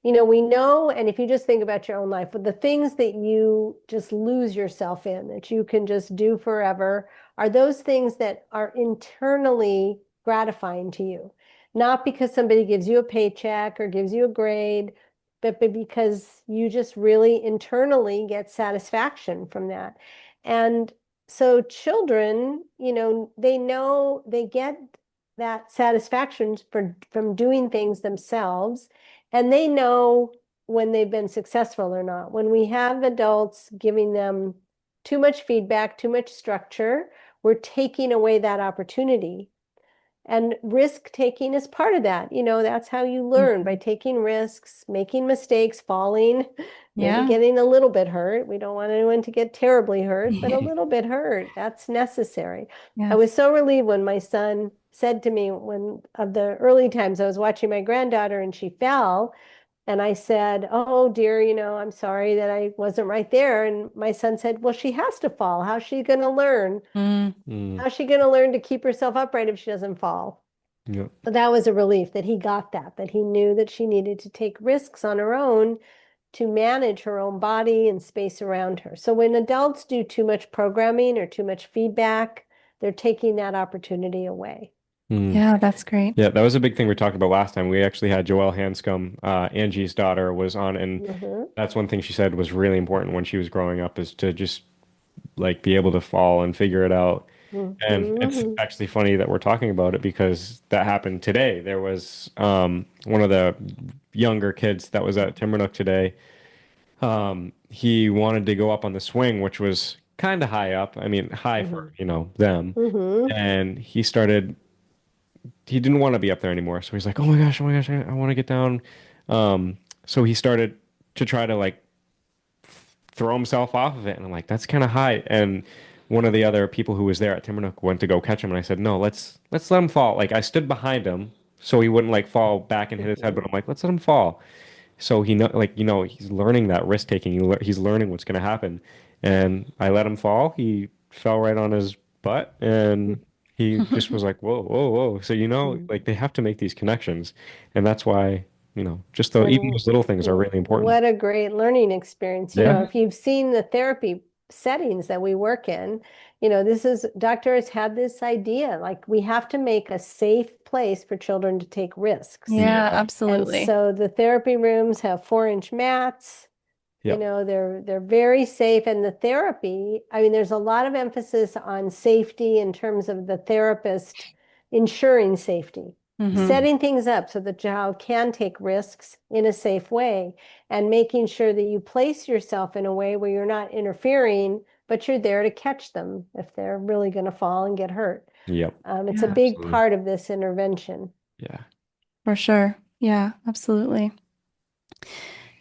Speaker 3: you know, we know, and if you just think about your own life, the things that you just lose yourself in, that you can just do forever, are those things that are internally gratifying to you. Not because somebody gives you a paycheck or gives you a grade, but because you just really internally get satisfaction from that. And so children, you know they get that satisfaction from doing things themselves. And they know when they've been successful or not. When we have adults giving them too much feedback, too much structure, we're taking away that opportunity. And risk taking is part of that. You know, that's how you learn, by taking risks, making mistakes, falling, maybe getting a little bit hurt. We don't want anyone to get terribly hurt, but a little bit hurt. That's necessary. I was so relieved when my son said to me, when of the early times I was watching my granddaughter and she fell, and I said, "Oh dear, you know, I'm sorry that I wasn't right there." And my son said, "Well, she has to fall. How's she going to learn? How's she going to learn to keep herself upright if she doesn't fall?"
Speaker 1: Yeah.
Speaker 3: So that was a relief that he got that he knew that she needed to take risks on her own to manage her own body and space around her. So when adults do too much programming or too much feedback, they're taking that opportunity away.
Speaker 1: Mm.
Speaker 2: Yeah, that's great.
Speaker 1: Yeah, that was a big thing we talked about last time. We actually had Joelle Hanscom, Angie's daughter, was on, and
Speaker 3: Hmm.
Speaker 1: that's one thing she said was really important when she was growing up is to just like be able to fall and figure it out. And it's
Speaker 3: Hmm.
Speaker 1: actually funny that we're talking about it because that happened today. There was one of the younger kids that was at Timbernook today. He wanted to go up on the swing, which was kind of high up. I mean, high for,
Speaker 3: Hmm.
Speaker 1: them.
Speaker 3: Hmm.
Speaker 1: And he didn't want to be up there anymore. So he's like, oh my gosh, I want to get down. So he started to try to like throw himself off of it. And I'm like, that's kind of high. And one of the other people who was there at Timbernook went to go catch him. And I said, no, let's let him fall. Like I stood behind him so he wouldn't like fall back and hit his head. But I'm like, let's let him fall. So he know like, he's learning that risk taking. He's learning what's going to happen. And I let him fall. He fell right on his butt and he just was like, whoa, whoa, whoa. So, like they have to make these connections. And that's why, just though even
Speaker 3: And
Speaker 1: those little things are really important.
Speaker 3: what a great learning experience.
Speaker 1: Yeah.
Speaker 3: If you've seen the therapy settings that we work in, doctors had this idea, like we have to make a safe place for children to take risks.
Speaker 2: Yeah,
Speaker 1: Yeah.
Speaker 3: And
Speaker 2: absolutely.
Speaker 3: so the therapy rooms have 4-inch mats.
Speaker 1: Yep.
Speaker 3: They're very safe. And the therapy, I mean, there's a lot of emphasis on safety in terms of the therapist ensuring safety,
Speaker 2: Hmm.
Speaker 3: setting things up so the child can take risks in a safe way, and making sure that you place yourself in a way where you're not interfering, but you're there to catch them if they're really going to fall and get hurt.
Speaker 1: Yep.
Speaker 3: It's a
Speaker 2: Yeah,
Speaker 3: big
Speaker 1: Absolutely.
Speaker 3: part of this intervention.
Speaker 1: Yeah.
Speaker 2: for sure. Yeah, absolutely.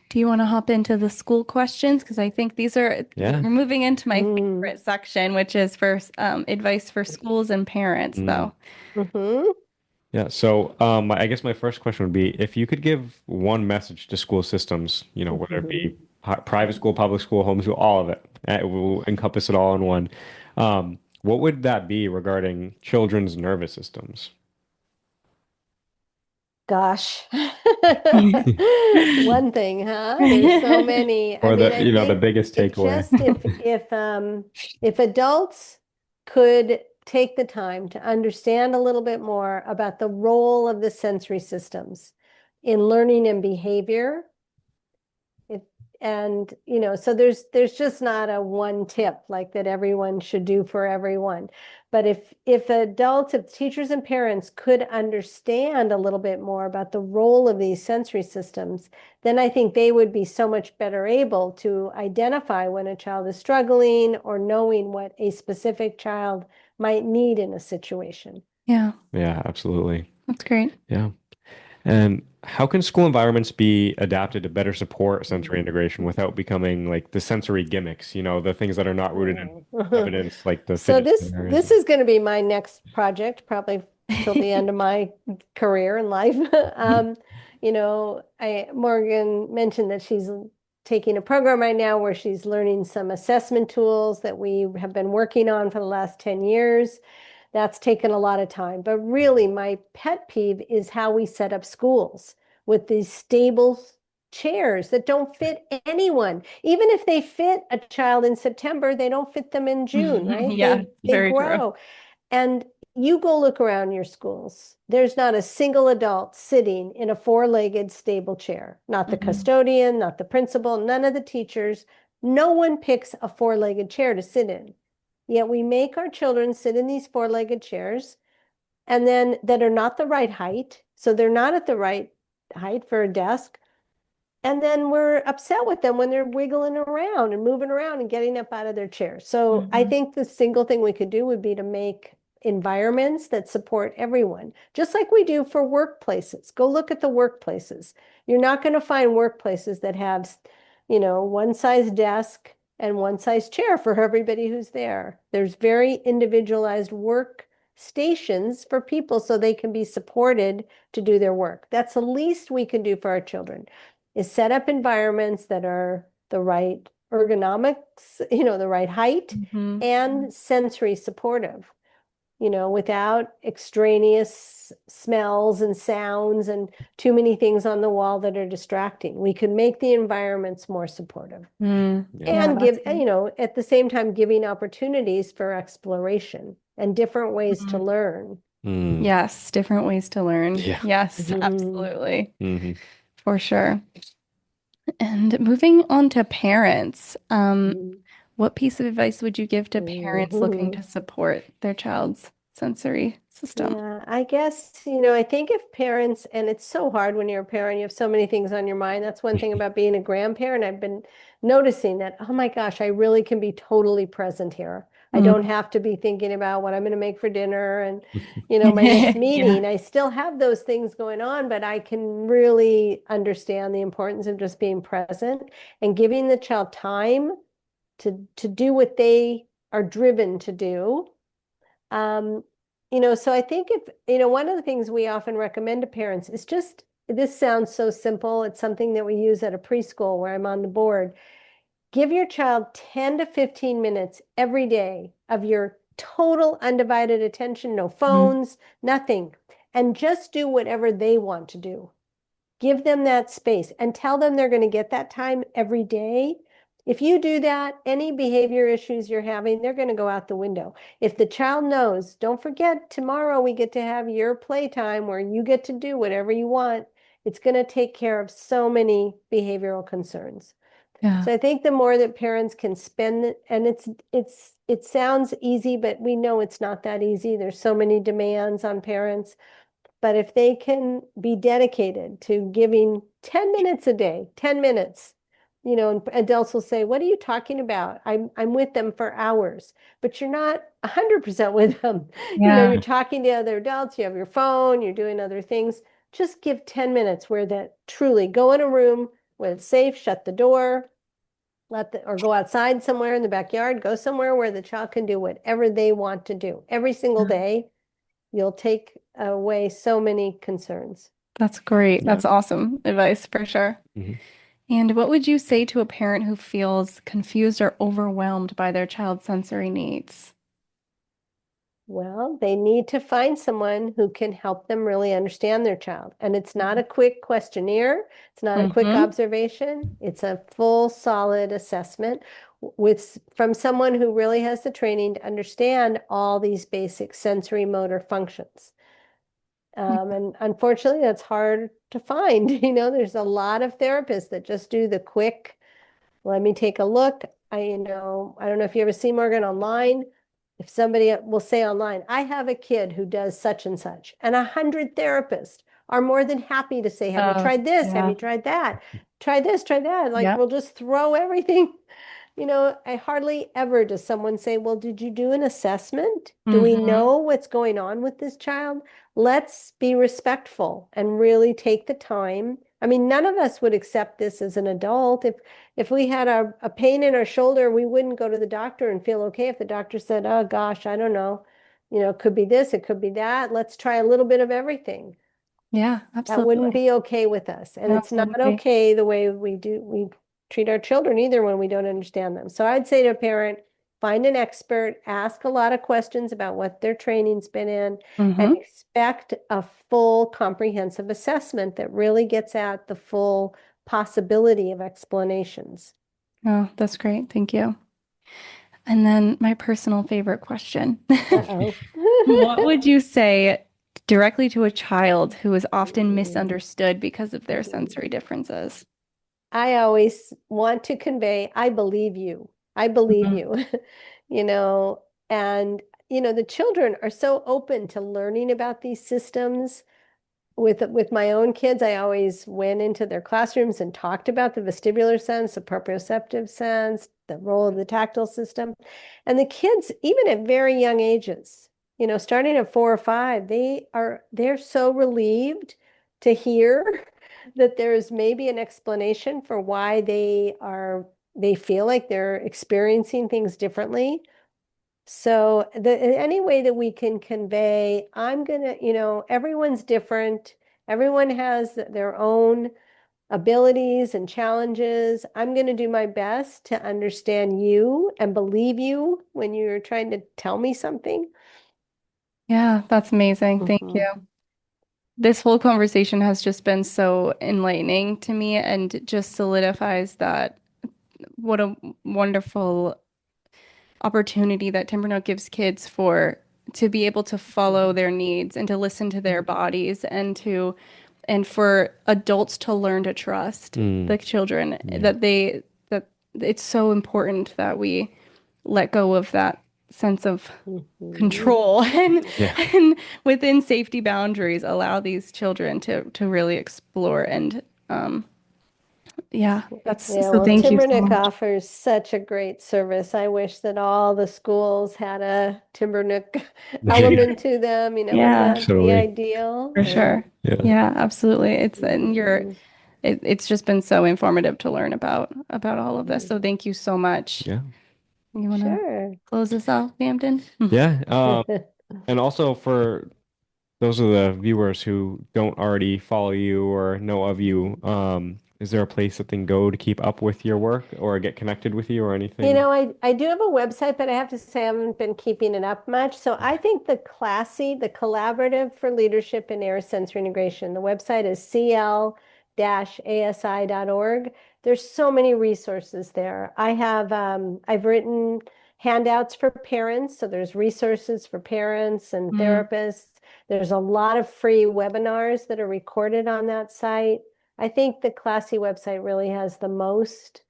Speaker 2: Do you want to hop into the school questions? Because I think we're
Speaker 1: Yeah.
Speaker 2: moving into my
Speaker 3: Mm.
Speaker 2: favorite section, which is for advice for schools and parents,
Speaker 1: Mm.
Speaker 2: though.
Speaker 3: Hmm.
Speaker 1: Yeah. So, I guess my first question would be if you could give one message to school systems, whether it be private school, public school, homeschool, all of it, it will encompass it all in one. What would that be regarding children's nervous systems?
Speaker 3: Gosh. One thing, huh? There's so many. I
Speaker 1: Or
Speaker 3: mean,
Speaker 1: the,
Speaker 3: I
Speaker 1: the
Speaker 3: think
Speaker 1: biggest
Speaker 3: it
Speaker 1: takeaway?
Speaker 3: just if adults could take the time to understand a little bit more about the role of the sensory systems in learning and behavior, it, and so there's just not a one tip like that everyone should do for everyone. But if teachers and parents could understand a little bit more about the role of these sensory systems, then I think they would be so much better able to identify when a child is struggling or knowing what a specific child might need in a situation.
Speaker 2: Yeah,
Speaker 1: Yeah, absolutely.
Speaker 2: that's great.
Speaker 1: Yeah. And how can school environments be adapted to better support sensory integration without becoming like the sensory gimmicks, the things that are not rooted in
Speaker 3: Mhm.
Speaker 1: evidence, like the
Speaker 3: So
Speaker 1: fidget
Speaker 3: this
Speaker 1: spinners?
Speaker 3: this is going to be my next project, probably till the end of my career in life. Morgan mentioned that she's taking a program right now where she's learning some assessment tools that we have been working on for the last 10 years. That's taken a lot of time. But really, my pet peeve is how we set up schools with these stable chairs that don't fit anyone. Even if they fit a child in September, they don't fit them in June, right?
Speaker 2: Yeah,
Speaker 3: They
Speaker 2: very true.
Speaker 3: grow. And you go look around your schools. There's not a single adult sitting in a four-legged stable chair. Not the
Speaker 2: Mhm.
Speaker 3: custodian, not the principal, none of the teachers. No one picks a four-legged chair to sit in. Yet we make our children sit in these four-legged chairs and then that are not the right height. So they're not at the right height for a desk. And then we're upset with them when they're wiggling around and moving around and getting up out of their chairs. So I
Speaker 2: Mhm.
Speaker 3: think the single thing we could do would be to make environments that support everyone, just like we do for workplaces. Go look at the workplaces. You're not going to find workplaces that have, one size desk and one size chair for everybody who's there. There's very individualized work stations for people so they can be supported to do their work. That's the least we can do for our children is set up environments that are the right ergonomics, the right height
Speaker 2: Mhm.
Speaker 3: and sensory supportive, without extraneous smells and sounds and too many things on the wall that are distracting. We can make the environments more supportive
Speaker 1: Yeah.
Speaker 2: Yeah,
Speaker 3: and
Speaker 2: that's
Speaker 3: give,
Speaker 2: great.
Speaker 3: at the same time, giving opportunities for exploration and different ways to
Speaker 2: Mhm.
Speaker 3: learn.
Speaker 1: Mm.
Speaker 2: Yes, different ways to learn.
Speaker 1: Yeah.
Speaker 2: Yes,
Speaker 3: Mhm.
Speaker 2: absolutely.
Speaker 1: Hmm.
Speaker 2: For sure. And moving on to parents,
Speaker 3: Mhm.
Speaker 2: what piece of advice would you give to parents looking
Speaker 3: Mhm.
Speaker 2: to support their child's sensory system?
Speaker 3: Yeah, I guess, I think if parents, and it's so hard when you're a parent, you have so many things on your mind. That's one thing about being a grandparent. I've been noticing that, oh my gosh, I really can be totally present here. I don't
Speaker 2: Mm.
Speaker 3: have to be thinking about what I'm going to make for dinner and, my next
Speaker 2: Yeah.
Speaker 3: meeting. I still have those things going on, but I can really understand the importance of just being present and giving the child time to do what they are driven to do. Um, so I think if, one of the things we often recommend to parents is just, this sounds so simple. It's something that we use at a preschool where I'm on the board. Give your child 10 to 15 minutes every day of your total undivided attention, no
Speaker 2: Mm.
Speaker 3: phones, nothing, and just do whatever they want to do. Give them that space and tell them they're going to get that time every day. If you do that, any behavior issues you're having, they're going to go out the window. If the child knows, don't forget, tomorrow we get to have your playtime where you get to do whatever you want, it's going to take care of so many behavioral concerns.
Speaker 2: Yeah.
Speaker 3: So I think the more that parents can spend it, and it sounds easy, but we know it's not that easy. There's so many demands on parents. But if they can be dedicated to giving 10 minutes a day, 10 minutes, and adults will say, what are you talking about? I'm with them for hours, but you're not 100% with them. You're
Speaker 2: Yeah.
Speaker 3: talking to other adults, you have your phone, you're doing other things. Just give 10 minutes where that truly go in a room where it's safe, shut the door, or go outside somewhere in the backyard, go somewhere where the child can do whatever they want to do every single day. You'll take away so many concerns.
Speaker 2: That's great.
Speaker 1: Yeah.
Speaker 2: That's awesome advice for sure.
Speaker 1: Hmm.
Speaker 2: And what would you say to a parent who feels confused or overwhelmed by their child's sensory needs?
Speaker 3: Well, they need to find someone who can help them really understand their child. And it's not a
Speaker 2: Mhm.
Speaker 3: quick questionnaire, it's not a quick
Speaker 2: Mm-hmm.
Speaker 3: observation, it's a full, solid assessment with from someone who really has the training to understand all these basic sensory motor functions. And unfortunately, that's hard to find. There's a lot of therapists that just do the quick, let me take a look. I don't know if you ever see Morgan online. If somebody will say online, I have a kid who does such and such, and 100 therapists are more than happy to say, have you
Speaker 2: Oh,
Speaker 3: tried this? Have
Speaker 2: yeah.
Speaker 3: you tried that? Try this, try that. Like,
Speaker 2: Yep.
Speaker 3: we'll just throw everything. I hardly ever does someone say, well, did you do an assessment? Do we
Speaker 2: Mm-hmm.
Speaker 3: know what's going on with this child? Let's be respectful and really take the time. I mean, none of us would accept this as an adult. If we had a pain in our shoulder, we wouldn't go to the doctor and feel okay if the doctor said, oh gosh, I don't know. It could be this, it could be that. Let's try a little bit of everything.
Speaker 2: Yeah,
Speaker 3: That wouldn't
Speaker 2: absolutely.
Speaker 3: be okay with us. And it's not
Speaker 2: Absolutely.
Speaker 3: okay the way we treat our children either when we don't understand them. So I'd say to a parent, find an expert, ask a lot of questions about what their training's been in, and
Speaker 2: Mm-hmm.
Speaker 3: expect a full comprehensive assessment that really gets at the full possibility of explanations.
Speaker 2: Oh, that's great. Thank you. And then my personal favorite question.
Speaker 3: Uh-oh.
Speaker 2: What would you say directly to a child who is often misunderstood because of their sensory differences?
Speaker 3: I always want to convey, I believe you. I believe
Speaker 2: Mhm.
Speaker 3: you. You know, and the children are so open to learning about these systems. With my own kids, I always went into their classrooms and talked about the vestibular sense, the proprioceptive sense, the role of the tactile system. And the kids, even at very young ages, starting at 4 or 5, they're so relieved to hear that there's maybe an explanation for why they feel like they're experiencing things differently. So any way that we can convey, I'm gonna, everyone's different. Everyone has their own abilities and challenges. I'm gonna do my best to understand you and believe you when you're trying to tell me something.
Speaker 2: Yeah, that's amazing. Thank
Speaker 3: Mhm.
Speaker 2: you. This whole conversation has just been so enlightening to me and just solidifies that what a wonderful opportunity that Timbernook gives kids for to be able to follow their needs and to listen to their bodies and for adults to learn to trust the children, that it's so important that we let go of that sense of control
Speaker 1: Yeah.
Speaker 2: and within safety boundaries allow these children to really explore and yeah, that's
Speaker 3: Yeah,
Speaker 2: so
Speaker 3: well,
Speaker 2: thank you so
Speaker 3: Timbernook
Speaker 2: much.
Speaker 3: offers such a great service. I wish that all the schools had a Timbernook element to them. Wouldn't
Speaker 2: Yeah,
Speaker 3: that be
Speaker 1: Absolutely.
Speaker 3: ideal?
Speaker 2: for sure.
Speaker 1: Yeah.
Speaker 2: Yeah, absolutely.
Speaker 3: Mhm,
Speaker 2: It's just been so informative to learn about all of this.
Speaker 3: mhm.
Speaker 2: So thank you so much.
Speaker 1: Yeah.
Speaker 2: You want to
Speaker 3: Sure.
Speaker 2: close this off, Camden?
Speaker 1: Yeah. And also for those of the viewers who don't already follow you or know of you, is there a place that they can go to keep up with your work or get connected with you or anything?
Speaker 3: I do have a website, but I have to say I haven't been keeping it up much. So I think the Collaborative for Leadership in Ayres Sensory Integration, the website is cl-asi.org. There's so many resources there. I've written handouts for parents. So there's resources for parents and
Speaker 2: Mm,
Speaker 3: therapists. There's a lot of free webinars that are recorded on that site. I think the Classy website really has the most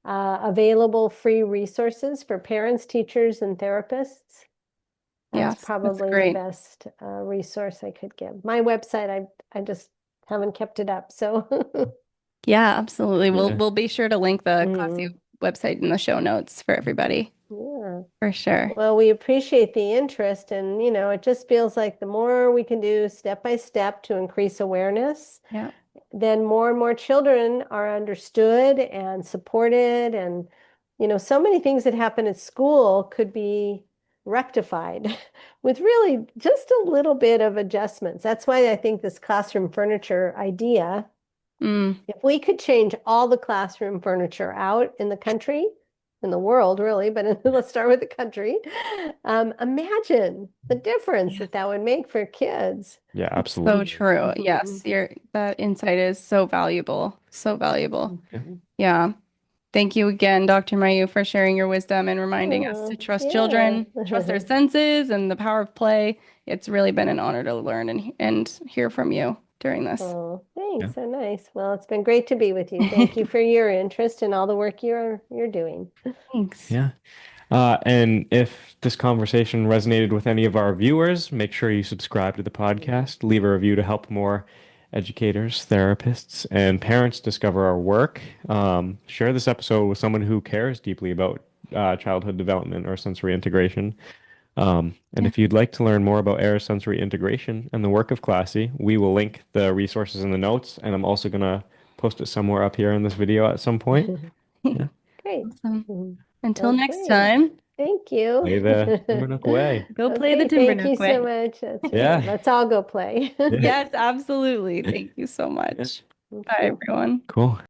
Speaker 3: available free resources for parents, teachers, and therapists. That's
Speaker 2: yes, that's
Speaker 3: probably the
Speaker 2: great.
Speaker 3: best resource I could give. My website, I just haven't kept it up. So,
Speaker 2: Yeah, absolutely. We'll
Speaker 1: Yeah.
Speaker 2: we'll be sure to link the Classy
Speaker 3: mm,
Speaker 2: website in the show notes for everybody.
Speaker 3: yeah.
Speaker 2: For sure.
Speaker 3: Well, we appreciate the interest, and it just feels like the more we can do step by step to increase awareness,
Speaker 2: Yeah.
Speaker 3: then more and more children are understood and supported. And, so many things that happen at school could be rectified with really just a little bit of adjustments. That's why I think this classroom furniture idea,
Speaker 2: Mm,
Speaker 3: if we could change all the classroom furniture out in the country, in the world, really, but let's start with the country. Imagine the difference
Speaker 2: yes.
Speaker 3: that would make for kids.
Speaker 1: Yeah,
Speaker 2: So
Speaker 1: absolutely.
Speaker 2: true.
Speaker 3: Mhm.
Speaker 2: Yes, that insight is so valuable. So valuable.
Speaker 1: Yeah.
Speaker 3: Mhm.
Speaker 2: Yeah. Thank you again, Dr. Mayu, for sharing your wisdom and reminding us to
Speaker 3: Oh,
Speaker 2: trust
Speaker 3: yeah.
Speaker 2: children, trust their senses and the power of play. It's really been an honor to learn and hear from you during this.
Speaker 3: Oh,
Speaker 1: Yeah.
Speaker 3: thanks. So nice. Well, it's been great to be with you. Thank you for your interest and all the work you're doing.
Speaker 2: Thanks.
Speaker 1: Yeah. And if this conversation resonated with any of our viewers, make sure you subscribe to the podcast, leave a review to help more educators, therapists, and parents discover our work. Share this episode with someone who cares deeply about childhood development or sensory integration. And
Speaker 2: Yeah.
Speaker 1: if you'd like to learn more about Ayres Sensory Integration and the work of Classy, we will link the resources in the notes, and I'm also going to post it somewhere up here in this video at some point. Yeah.
Speaker 3: Great.
Speaker 2: Awesome.
Speaker 3: Mhm.
Speaker 2: Until next
Speaker 3: Okay.
Speaker 2: time,
Speaker 3: Thank you.
Speaker 1: Play the Timbernook away.
Speaker 2: go play the
Speaker 3: Okay, thank you
Speaker 2: Timbernook
Speaker 3: so
Speaker 2: way.
Speaker 3: much. That's right.
Speaker 1: Yeah.
Speaker 3: Let's all go play.
Speaker 1: Yeah.
Speaker 2: Yes, absolutely. Thank you so
Speaker 1: Yeah.
Speaker 2: much. Bye,
Speaker 3: Okay.
Speaker 2: everyone.
Speaker 1: Cool.